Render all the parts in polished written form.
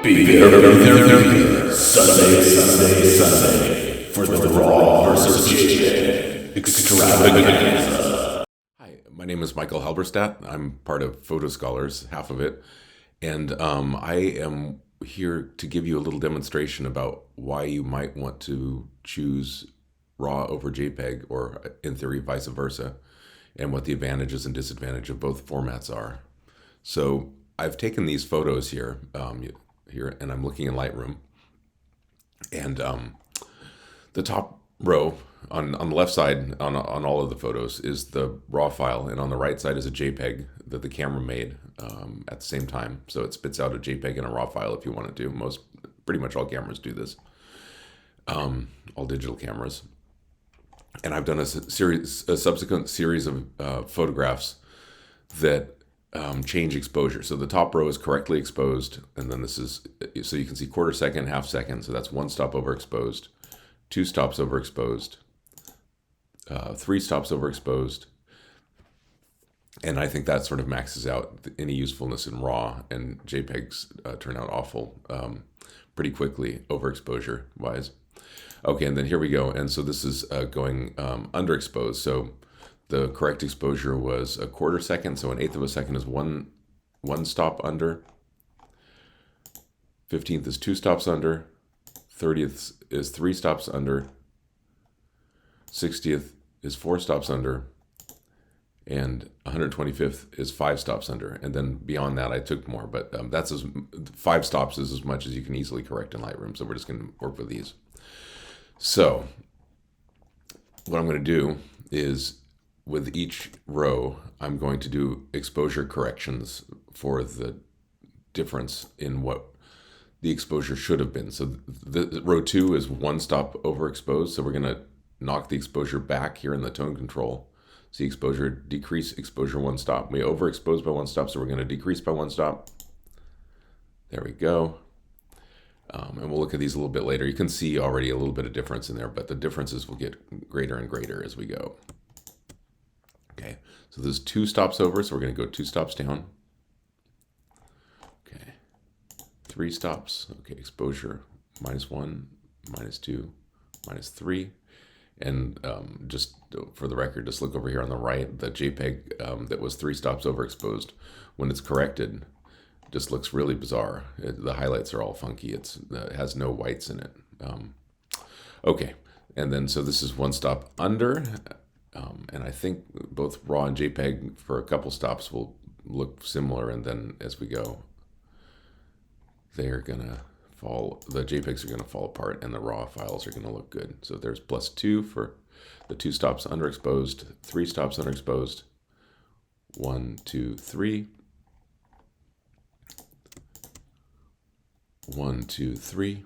Be there Sunday for the Raw versus JPG extravaganza. Hi, my name is Michael Halberstadt. I'm part of Photoscholars, half of it, and I am here to give you a little demonstration about why you might want to choose RAW over JPEG, or in theory, vice versa, and what the advantages and disadvantages of both formats are. So I've taken these photos here, and I'm looking in Lightroom, and the top row on the left side on all of the photos is the RAW file, and on the right side is a JPEG that the camera made at the same time. So it spits out a JPEG and a RAW file if you want it to. Pretty much all cameras do this, all digital cameras. And I've done a subsequent series of photographs that change exposure. So the top row is correctly exposed, and then this is, so you can see quarter second, half second. So that's one stop overexposed, two stops overexposed, three stops overexposed. And I think that sort of maxes out any usefulness in RAW, and JPEGs turn out awful pretty quickly overexposure wise. Okay, and then here we go. And so this is going underexposed. So the correct exposure was a quarter second, so an eighth of a second is one stop under. 15th is two stops under. 30th is three stops under. 60th is four stops under. And 125th is five stops under. And then beyond that, I took more, but that's 5 stops is as much as you can easily correct in Lightroom. So we're just going to work with these. So what I'm going to do is, with each row, I'm going to do exposure corrections for the difference in what the exposure should have been. So the row 2 is one stop overexposed. So we're going to knock the exposure back here in the tone control. See exposure, decrease exposure one stop. We overexposed by one stop, so we're going to decrease by one stop. There we go. And we'll look at these a little bit later. You can see already a little bit of difference in there, but the differences will get greater and greater as we go. Okay, so there's 2 stops over, so we're going to go 2 stops down. Okay, 3 stops. Okay, exposure, -1, -2, -3. And just for the record, just look over here on the right, the JPEG that was 3 stops overexposed, when it's corrected, just looks really bizarre. The highlights are all funky. It has no whites in it. Okay, and then so this is 1 stop under, and I think both RAW and JPEG for a couple stops will look similar, and then as we go, they're gonna fall. The JPEGs are gonna fall apart, and the RAW files are gonna look good. So there's +2 for the 2 stops underexposed, 3 stops underexposed, 1, 2, 3. 1, 2, 3.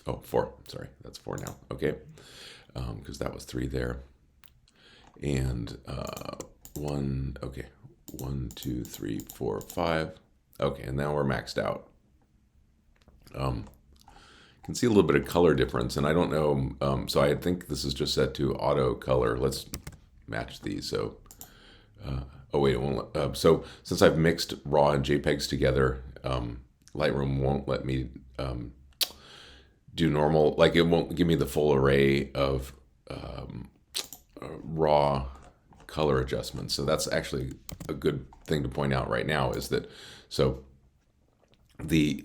Oh, 4. Sorry, that's 4 now. Okay, because that was 3 there. And 1. Okay, 1, 2, 3, 4, 5. Okay, and now we're maxed out. You can see a little bit of color difference, and I don't know. So I think this is just set to auto color. Let's match these. So. Oh wait, it won't. So since I've mixed RAW and JPEGs together, Lightroom won't let me do normal. Like, it won't give me the full array of RAW color adjustments. So that's actually a good thing to point out right now, is that so the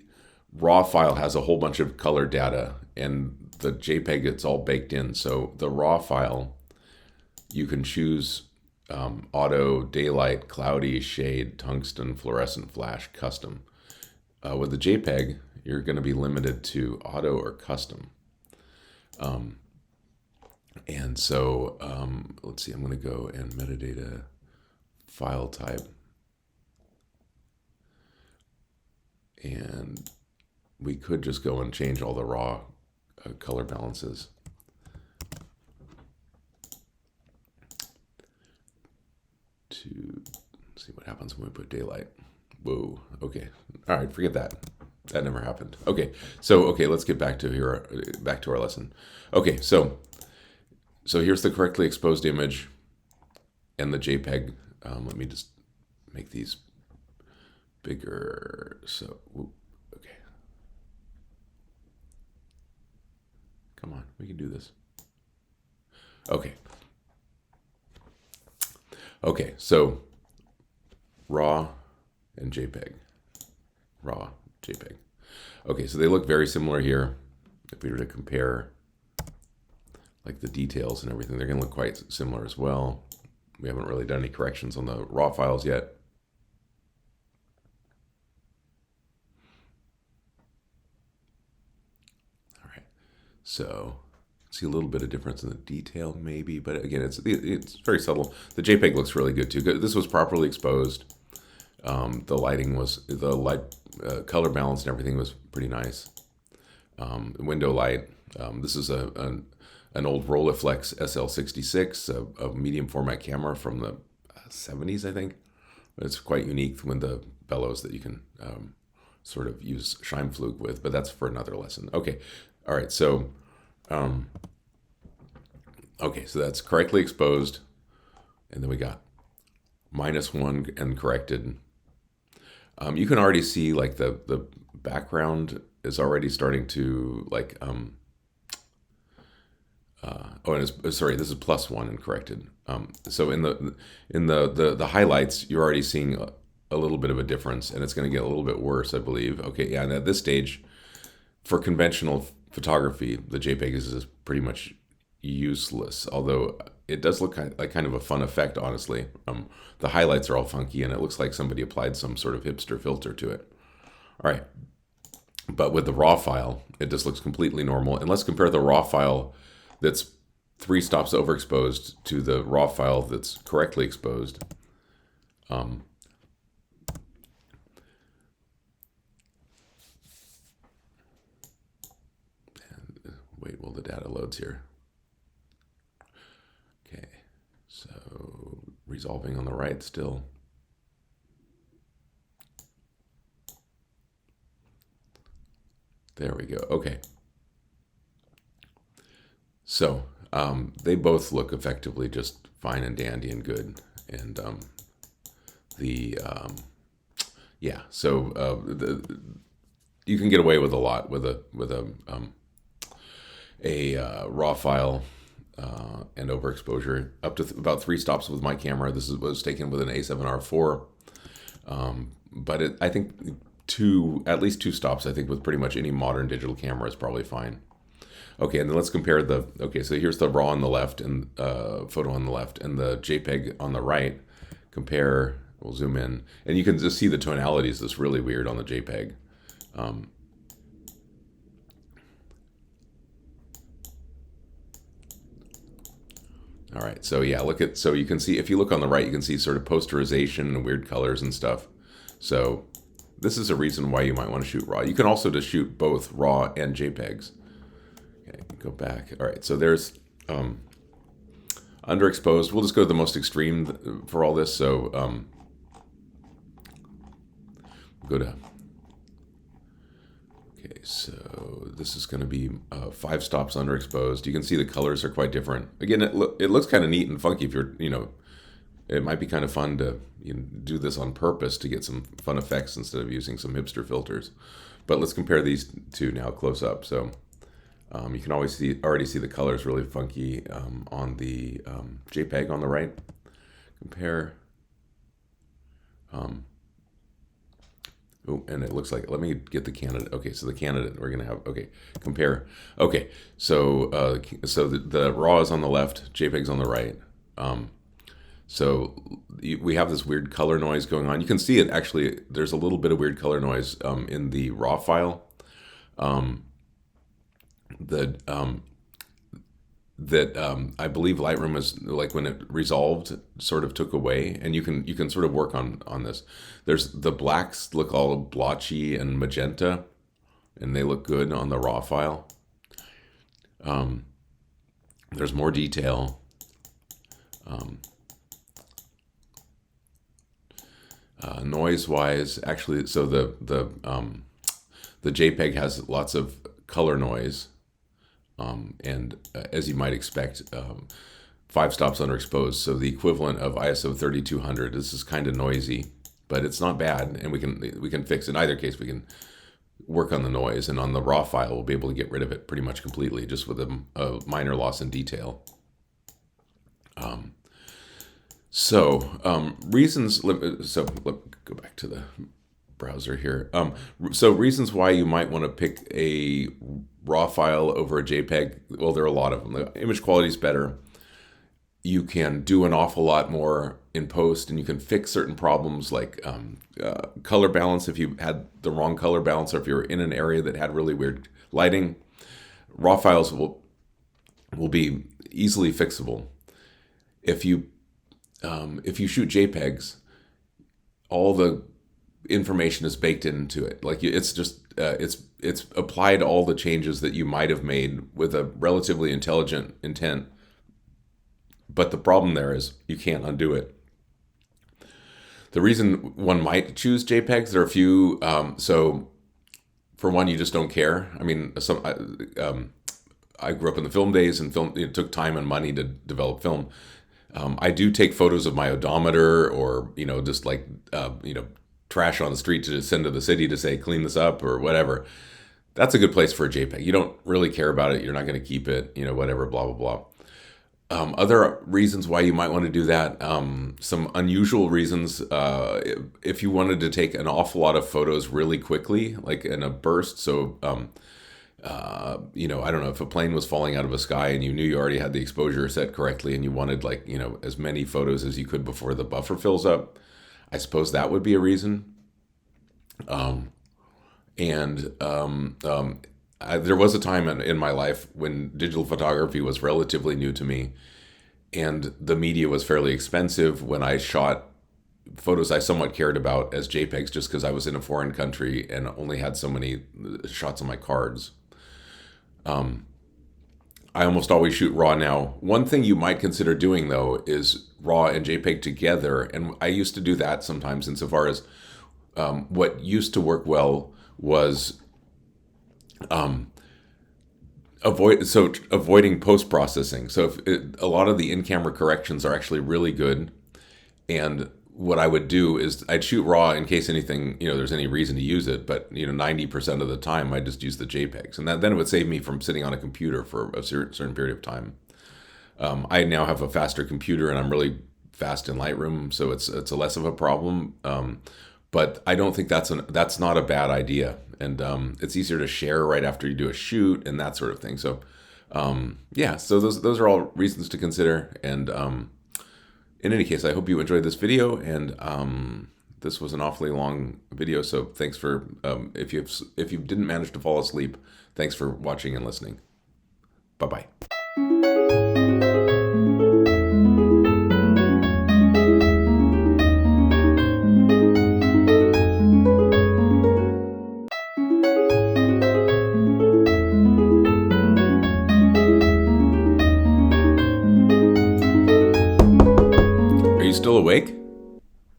RAW file has a whole bunch of color data, and the JPEG, it's all baked in. So the RAW file, you can choose auto, daylight, cloudy, shade, tungsten, fluorescent, flash, custom. With the JPEG, you're going to be limited to auto or custom. And so let's see, I'm going to go and metadata file type. And we could just go and change all the RAW color balances. To see what happens when we put daylight. Whoa. Okay. All right. Forget that. That never happened. Okay. So let's get back to our lesson. Okay. So here's the correctly exposed image and the JPEG. Let me just make these bigger. So, okay. Come on, we can do this. Okay. Okay, so RAW and JPEG. RAW, JPEG. Okay, so they look very similar here. If we were to compare like the details and everything, they're gonna look quite similar as well. We haven't really done any corrections on the RAW files yet. All right, so see a little bit of difference in the detail maybe, but again, it's very subtle. The JPEG looks really good too. This was properly exposed. The lighting was, the light color balance and everything was pretty nice. Window light. This is an old Rolleiflex SL66, a medium format camera from the 70s, I think. It's quite unique with the bellows that you can sort of use Scheimpflug with, but that's for another lesson. Okay, all right, so okay, so that's correctly exposed, and then we got -1 and corrected. You can already see like the background is already starting to like oh, and sorry, this is +1 and corrected. So in the highlights, you're already seeing a little bit of a difference, and it's going to get a little bit worse, I believe. Okay, yeah, and at this stage, for conventional photography, the JPEG is pretty much useless, although it does look like kind of a fun effect, honestly. The highlights are all funky, and it looks like somebody applied some sort of hipster filter to it. All right, but with the RAW file, it just looks completely normal. And let's compare the RAW file that's 3 stops overexposed to the RAW file that's correctly exposed. Wait while the data loads here. Okay, so resolving on the right still. There we go. Okay. So they both look effectively just fine and dandy and good. And yeah, so you can get away with a lot with a RAW file and overexposure up to about 3 stops with my camera. This was taken with an A7R4, but I think at least 2 stops, I think, with pretty much any modern digital camera is probably fine. Okay, and then let's compare okay, so here's the RAW on the left and photo on the left and the JPEG on the right. Compare, we'll zoom in, and you can just see the tonalities that's really weird on the JPEG. All right, so yeah, so you can see, if you look on the right, you can see sort of posterization and weird colors and stuff. So this is a reason why you might want to shoot RAW. You can also just shoot both RAW and JPEGs. Okay, go back. All right, so there's underexposed. We'll just go to the most extreme for all this. So go to, okay, so this is going to be 5 stops underexposed. You can see the colors are quite different. Again, it looks kind of neat and funky. If you're, it might be kind of fun to do this on purpose to get some fun effects instead of using some hipster filters. But let's compare these two now close up. So you can already see the colors really funky on the JPEG on the right. Compare. Oh, and it looks like, let me get the candidate. Okay, so the candidate we're gonna have, okay, compare. Okay, so so the RAW is on the left, JPEG's on the right. So we have this weird color noise going on. You can see it actually, there's a little bit of weird color noise in the RAW file. That I believe Lightroom is, like, when it resolved, sort of took away, and you can sort of work on this. There's the blacks look all blotchy and magenta, and they look good on the RAW file. There's more detail. Noise-wise, actually, so the JPEG has lots of color noise. And as you might expect, 5 stops underexposed. So the equivalent of ISO 3200. This is kind of noisy. but it's not bad, and we can fix. In either case, we can work on the noise, and on the raw file, we'll be able to get rid of it pretty much completely, just with a minor loss in detail. Reasons. So let me go back to the browser here. So reasons why you might want to pick a raw file over a JPEG. Well, there are a lot of them. The image quality is better. You can do an awful lot more in post, and you can fix certain problems like color balance. If you had the wrong color balance, or if you're in an area that had really weird lighting, raw files will be easily fixable. If you shoot JPEGs, all the information is baked into it. Like it's just it's applied all the changes that you might have made with a relatively intelligent intent. But the problem there is you can't undo it. The reason one might choose JPEGs, there are a few. So for one, you just don't care. I mean, I grew up in the film days, and it took time and money to develop film. I do take photos of my odometer, or just like trash on the street to send to the city to say clean this up or whatever. That's a good place for a JPEG. You don't really care about it. You're not going to keep it. Whatever. Blah blah blah. Other reasons why you might want to do that, some unusual reasons, if you wanted to take an awful lot of photos really quickly, like in a burst. So, I don't know, if a plane was falling out of a sky and you knew you already had the exposure set correctly, and you wanted as many photos as you could before the buffer fills up, I suppose that would be a reason. There was a time in my life when digital photography was relatively new to me, and the media was fairly expensive when I shot photos I somewhat cared about as JPEGs, just because I was in a foreign country and only had so many shots on my cards. I almost always shoot RAW now. One thing you might consider doing, though, is RAW and JPEG together, and I used to do that sometimes, insofar as what used to work well was avoiding post-processing. So a lot of the in-camera corrections are actually really good, and what I would do is I'd shoot RAW in case anything, there's any reason to use it, but 90% of the time I just use the JPEGs, and then it would save me from sitting on a computer for a certain period of time. I now have a faster computer, and I'm really fast in Lightroom, so it's a less of a problem. But I don't think that's not a bad idea, and it's easier to share right after you do a shoot and that sort of thing. So so those are all reasons to consider. And in any case, I hope you enjoyed this video, and this was an awfully long video. So thanks for if you didn't manage to fall asleep, thanks for watching and listening. Bye bye. Are you still awake?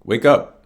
Wake up.